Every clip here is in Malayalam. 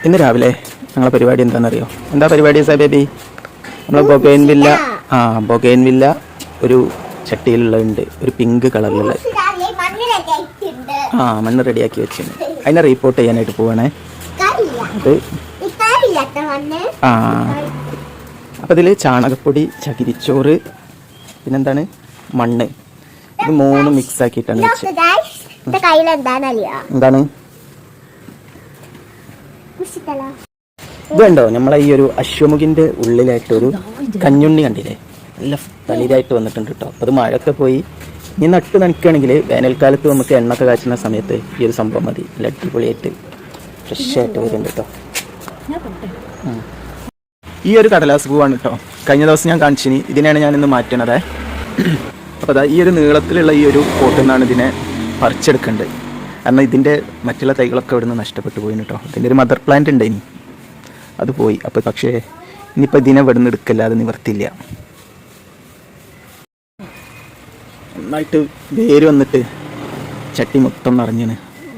ഇന്ന് രാവിലെ ഞങ്ങളെ പരിപാടി എന്താണെന്നറിയോ? എന്താ പരിപാടി ബേബി? നമ്മൾ ബൊഗെയിൻ വില്ല ഒരു ചട്ടിയിലുള്ളതുണ്ട്, ഒരു പിങ്ക് കളറിലുള്ള. മണ്ണ് റെഡിയാക്കി വെച്ചിട്ടുണ്ട്. അതിനെ റിപ്പോർട്ട് ചെയ്യാനായിട്ട് പോവാണേ. അപ്പം ഇതിൽ ചാണകപ്പൊടി, ചകിരിച്ചോറ്, പിന്നെന്താണ് മണ്ണ്, ഇത് മൂന്നും മിക്സ് ആക്കിയിട്ടാണ് വെച്ചത്. എന്താണ് ഇതുണ്ടോ? നമ്മളെ ഈ ഒരു അശ്വമുഖിന്റെ ഉള്ളിലായിട്ടൊരു കഞ്ഞുണ്ണി കണ്ടില്ലേ? നല്ല തളിരായിട്ട് വന്നിട്ടുണ്ട് കേട്ടോ. അത് മഴയൊക്കെ പോയി ഇനി നട്ട് നനക്കുകയാണെങ്കിൽ വേനൽക്കാലത്ത് നമുക്ക് എണ്ണൊക്കെ കാച്ചുന്ന സമയത്ത് ഈ ഒരു സംഭവം മതി. നല്ല അടിപൊളിയായിട്ട് ഫ്രഷ് ആയിട്ട് വരുന്നുണ്ട് കേട്ടോ. ഈ ഒരു കടലാസ് പൂവാണ് കേട്ടോ. കഴിഞ്ഞ ദിവസം ഞാൻ കാണിച്ചിനി. ഇതിനെയാണ് ഞാനിന്ന് മാറ്റണത്. അപ്പോൾ അതാ ഈ ഒരു നീളത്തിലുള്ള ഈ ഒരു പോട്ടിൽ നിന്നാണ് ഇതിനെ പറിച്ചെടുക്കേണ്ടത്. കാരണം ഇതിൻ്റെ മറ്റുള്ള തൈകളൊക്കെ ഇവിടെ നിന്ന് നഷ്ടപ്പെട്ടു പോയി കേട്ടോ. ഇതിൻ്റെ ഒരു മദർ പ്ലാന്റ് ഉണ്ട്, ഇനി അത് പോയി. അപ്പോൾ പക്ഷേ ഇനിയിപ്പോൾ ഇതിനെ ഇവിടെ നിന്ന് എടുക്കല്ലാതെ നിവർത്തില്ല. നന്നായിട്ട് വേര് വന്നിട്ട് ചട്ടി മൊത്തം നിറഞ്ഞാണ്.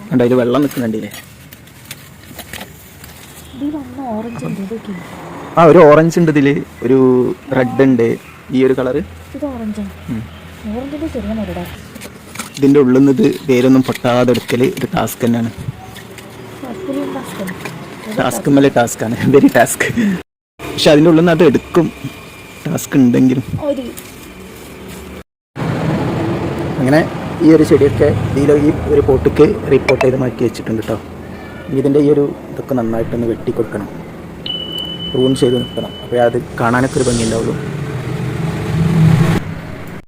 കണ്ടോ അതിൽ വെള്ളം നിൽക്കുന്നുണ്ടില്ലേ? ഒരു ഓറഞ്ച് ഉണ്ട് ഇതിൽ, ഒരു റെഡ് ഉണ്ട്. ഈ ഒരു കളറ് ഇതിൻ്റെ ഉള്ളിൽ നിന്ന് ഇത് വേരൊന്നും പൊട്ടാതെ എടുക്കല് ഒരു ടാസ്ക് തന്നെയാണ്. ടാസ്ക്കാണ്, വെരി ടാസ്ക്. പക്ഷെ അതിൻ്റെ ഉള്ളിൽ നിന്ന് അത് എടുക്കും, ടാസ്ക് ഉണ്ടെങ്കിലും. അങ്ങനെ ഈ ഒരു ചെടിയൊക്കെ ഇതിൽ ഈ ഒരു പോട്ടിക്ക് റിപ്പോർട്ട് ചെയ്ത് മാറ്റി വെച്ചിട്ടുണ്ട് കേട്ടോ. ഇതിൻ്റെ ഈ ഒരു ഇതൊക്കെ നന്നായിട്ടൊന്ന് വെട്ടി കൊടുക്കണം, പ്രൂൺ ചെയ്ത് നിൽക്കണം. അപ്പോൾ അത് കാണാനൊക്കെ ഒരു ഭംഗി ഉണ്ടാവുള്ളൂ.